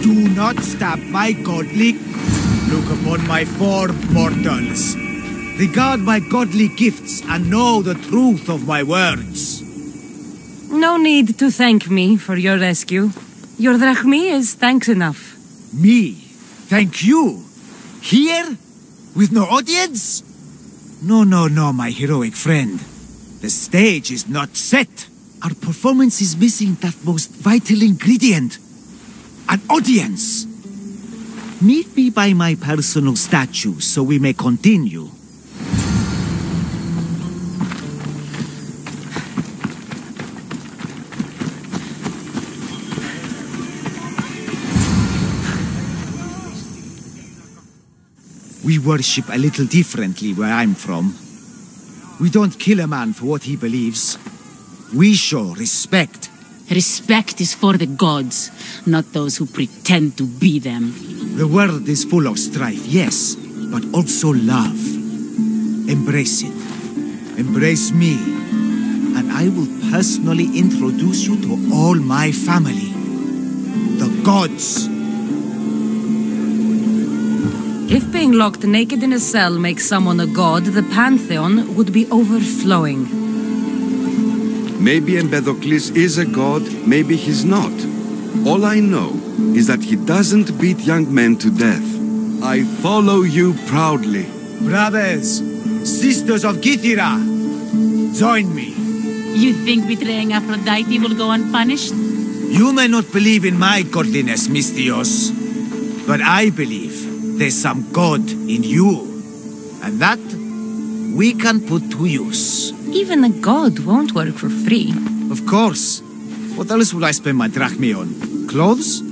Do not stab my godly. Look upon my form, mortals. Regard my godly gifts and know the truth of my words. No need to thank me for your rescue. Your drachmi is thanks enough. Me? Thank you? Here? With no audience? No, my heroic friend. The stage is not set. Our performance is missing that most vital ingredient. An audience! Meet me by my personal statue so we may continue. We worship a little differently where I'm from. We don't kill a man for what he believes. We show respect. Respect is for the gods, not those who pretend to be them. The world is full of strife, yes, but also love. Embrace it. Embrace me. And I will personally introduce you to all my family. The gods. If being locked naked in a cell makes someone a god, the pantheon would be overflowing. Maybe Empedocles is a god, maybe he's not. All I know is that he doesn't beat young men to death. I follow you proudly. Brothers, sisters of Gythira, join me. You think betraying Aphrodite will go unpunished? You may not believe in my godliness, Misthios, but I believe there's some god in you, and that we can put to use. Even a god won't work for free. Of course. What else would I spend my drachmi on? Clothes?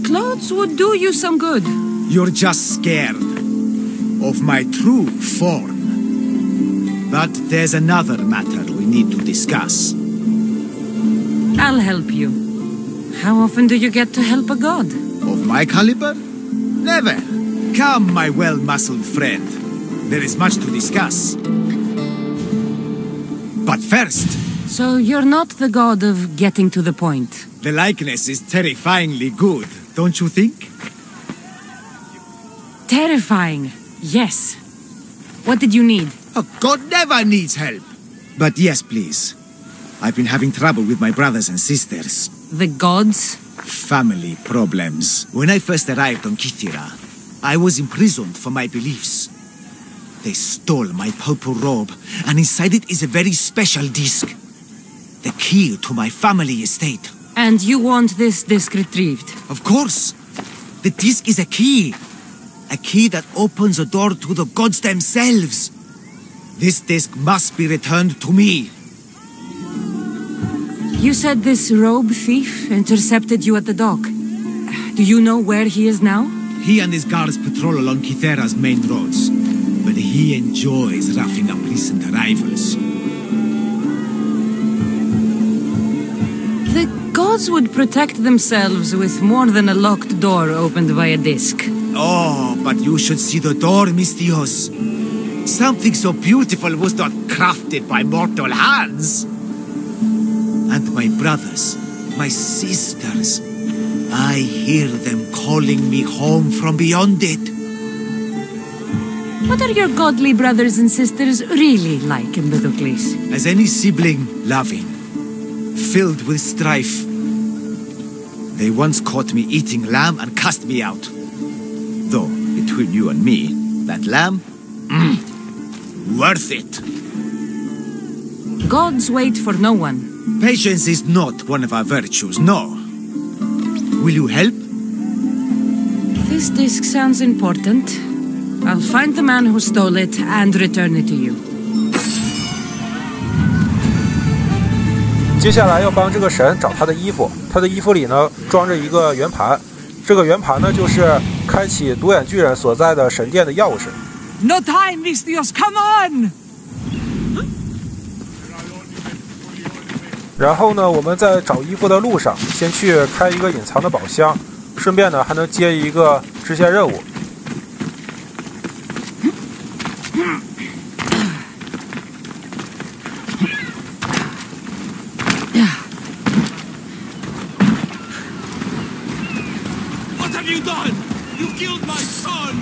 Clothes would do you some good. You're just scared of my true form. But there's another matter we need to discuss. I'll help you. How often do you get to help a god? Of my caliber? Never. Come, my well-muscled friend. There is much to discuss. But first... So you're not the god of getting to the point. The likeness is terrifyingly good, don't you think? Terrifying, yes. What did you need? A god never needs help. But yes, please. I've been having trouble with my brothers and sisters. The gods? Family problems. When I first arrived on Gythira, I was imprisoned for my beliefs. They stole my purple robe, and inside it is a very special disc. The key to my family estate. And you want this disc retrieved? Of course. The disc is a key. A key that opens a door to the gods themselves. This disc must be returned to me. You said this robe thief intercepted you at the dock. Do you know where he is now? He and his guards patrol along Kythera's main roads. but he enjoys roughing up recent arrivals. The gods would protect themselves with more than a locked door opened by a disc. Oh, but you should see the door, Mistios. Something so beautiful was not crafted by mortal hands. And my brothers, my sisters, I hear them calling me home from beyond it. What are your godly brothers and sisters really like, Empedocles? As any sibling, loving, filled with strife. They once caught me eating lamb and cast me out. Though, between you and me, that lamb, worth it. Gods wait for no one. Patience is not one of our virtues, no. Will you help? This disc sounds important. I'll find the man who stole it and return it to you. 接下来要帮这个神找他的衣服，他的衣服里呢装着一个圆盘，这个圆盘呢就是开启独眼巨人所在的神殿的钥匙。No time, Mistios, come on! 然后呢，我们在找衣服的路上，先去开一个隐藏的宝箱，顺便呢还能接一个支线任务。What have you done? You killed my son!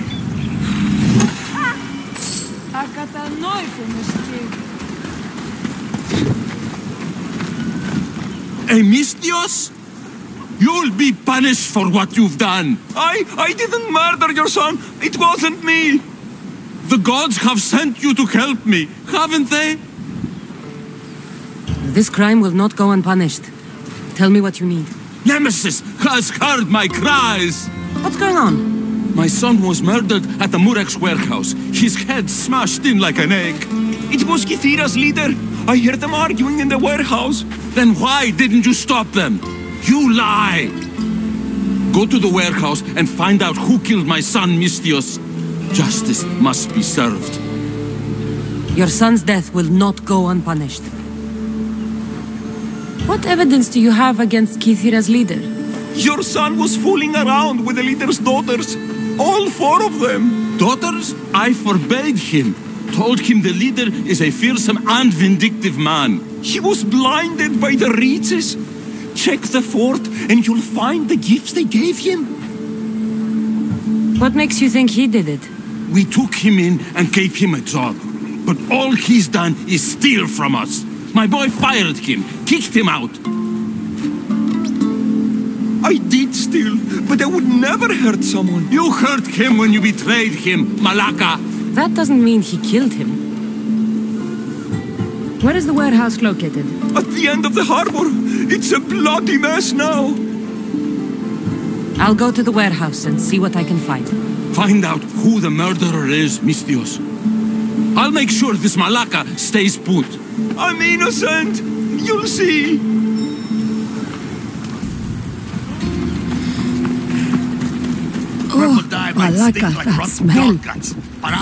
Mistios? You'll be punished for what you've done. I didn't murder your son. It wasn't me. The gods have sent you to help me, haven't they? This crime will not go unpunished. Tell me what you need. Nemesis has heard my cries. What's going on? My son was murdered at the Murex warehouse. His head smashed in like an egg. It was Kithira's leader. I heard them arguing in the warehouse. Then why didn't you stop them? You lie! Go to the warehouse and find out who killed my son, Mistios. Justice must be served. Your son's death will not go unpunished. What evidence do you have against Kithira's leader? Your son was fooling around with the leader's daughters. All 4 of them. Daughters? I forbade him. Told him the leader is a fearsome and vindictive man. He was blinded by the reeds. Check the fort and you'll find the gifts they gave him. What makes you think he did it? We took him in and gave him a job. But all he's done is steal from us. My boy fired him, kicked him out. I did steal, but I would never hurt someone. You hurt him when you betrayed him, Malaka. That doesn't mean he killed him. Where is the warehouse located? At the end of the harbor. It's a bloody mess now. I'll go to the warehouse and see what I can find. Find out who the murderer is, Mistios. I'll make sure this Malaka stays put. I'm innocent. You'll see. Oh, Malaka, that smell.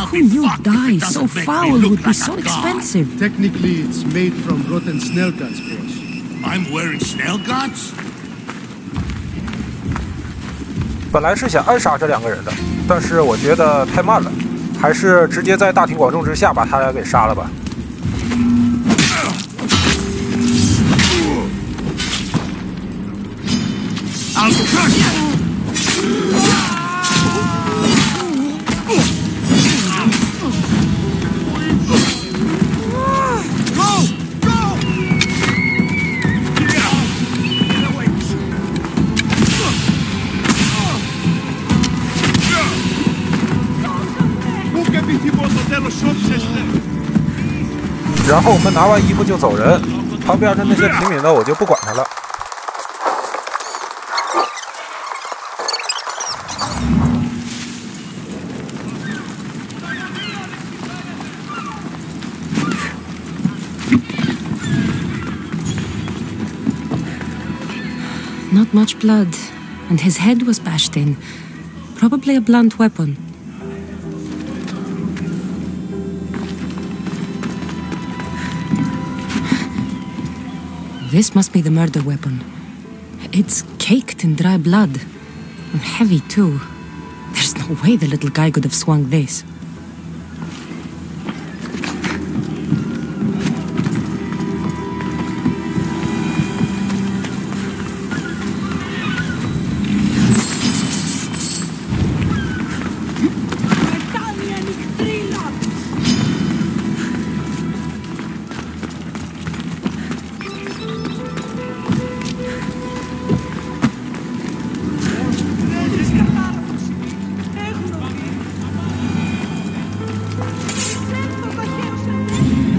Who knew dye so foul would be so expensive? Technically, it's made from rotten snail guts, boss. I'm wearing snail guts? 本来是想暗杀这2个人的，但是我觉得太慢了，还是直接在大庭广众之下把他俩给杀了吧。I'll crush you! Tipo, 然后我们拿完衣服就走人，旁边的那些平民呢，我就不管他了。Not much blood, and his head was bashed in. Probably a blunt weapon. This must be the murder weapon. It's caked in dry blood. And heavy, too. There's no way the little guy could have swung this.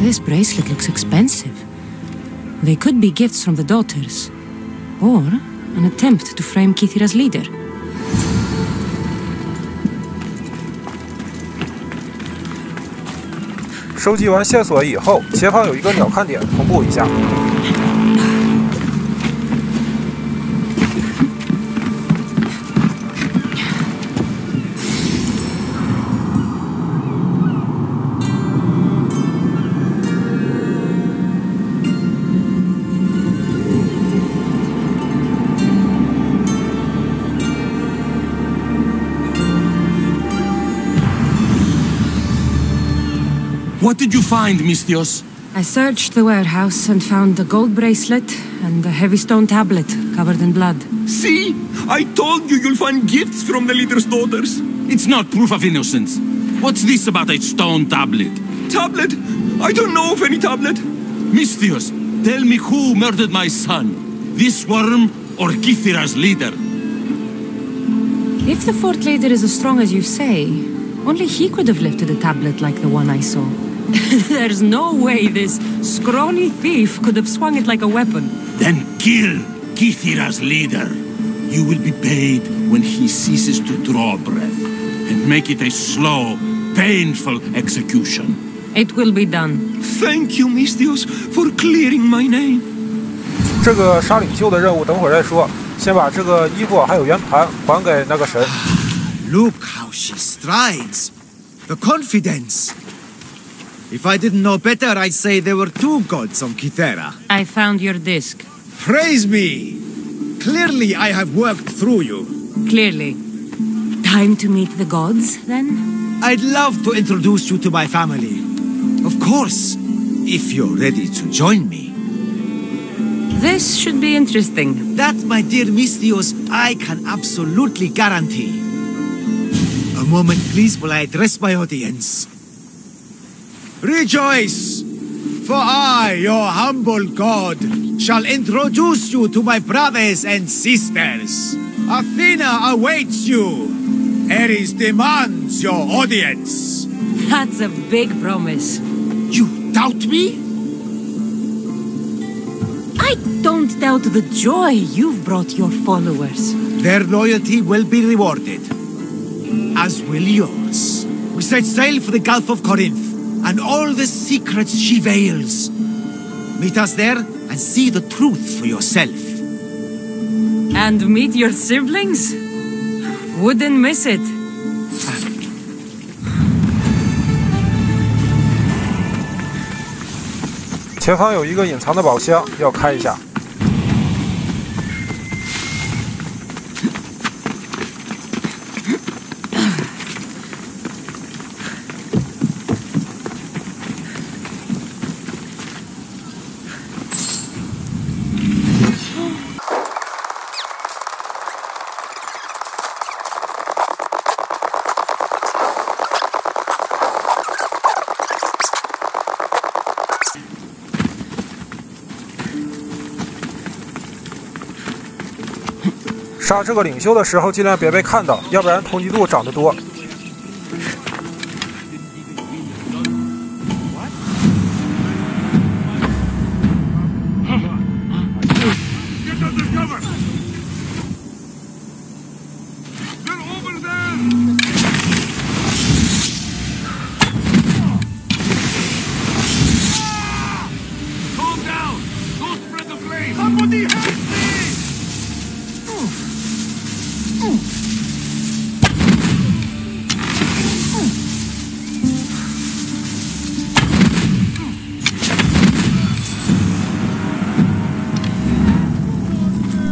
This bracelet looks expensive. They could be gifts from the daughters, or an attempt to frame Kithira's leader. 收集完线索以后，前方有一个鸟看点，同步一下。What did you find, Mistios? I searched the warehouse and found a gold bracelet and a heavy stone tablet covered in blood. See? I told you you'll find gifts from the leader's daughters. It's not proof of innocence. What's this about a stone tablet? Tablet? I don't know of any tablet. Mistios, tell me who murdered my son. This worm or Kithira's leader? If the fort leader is as strong as you say, only he could have lifted a tablet like the one I saw. There's no way this scrawny thief could have swung it like a weapon. Then kill Kithira's leader. You will be paid when he ceases to draw breath. And make it a slow, painful execution. It will be done. Thank you, Mistios, for clearing my name. 这个杀领袖的任务等会儿再说，先把这个衣服还有圆盘还给那个神。Look how she strides. The confidence. If I didn't know better, I'd say there were two gods on Kithera. I found your disc. Praise me! Clearly I have worked through you. Clearly. Time to meet the gods, then? I'd love to introduce you to my family. Of course, if you're ready to join me. This should be interesting. That, my dear Mistios, I can absolutely guarantee. A moment, please, while I address my audience. Rejoice! For I, your humble god, shall introduce you to my brothers and sisters. Athena awaits you. Ares demands your audience. That's a big promise. You doubt me? I don't doubt the joy you've brought your followers. Their loyalty will be rewarded. As will yours. We set sail for the Gulf of Corinth, and all the secrets she veils. Meet us there and see the truth for yourself. And meet your siblings? Wouldn't miss it. 前方有一个隐藏的宝箱，要开一下。杀这个领袖的时候，尽量别被看到，要不然通缉度涨得多。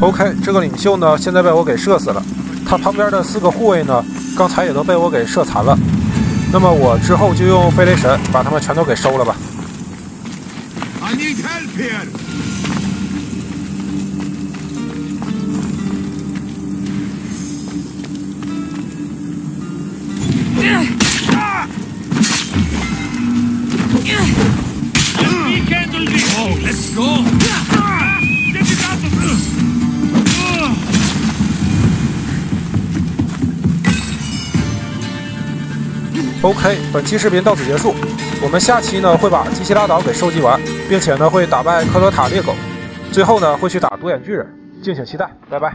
OK， 这个领袖呢，现在被我给射死了。他旁边的4个护卫呢，刚才也都被我给射残了。那么我之后就用飞雷神把他们全都给收了吧。I need help here. Oh, let's go! Get it out of here! OK， 本期视频到此结束。我们下期呢会把基西拉岛给收集完，并且呢会打败科罗塔猎狗，最后呢会去打独眼巨人，敬请期待，拜拜。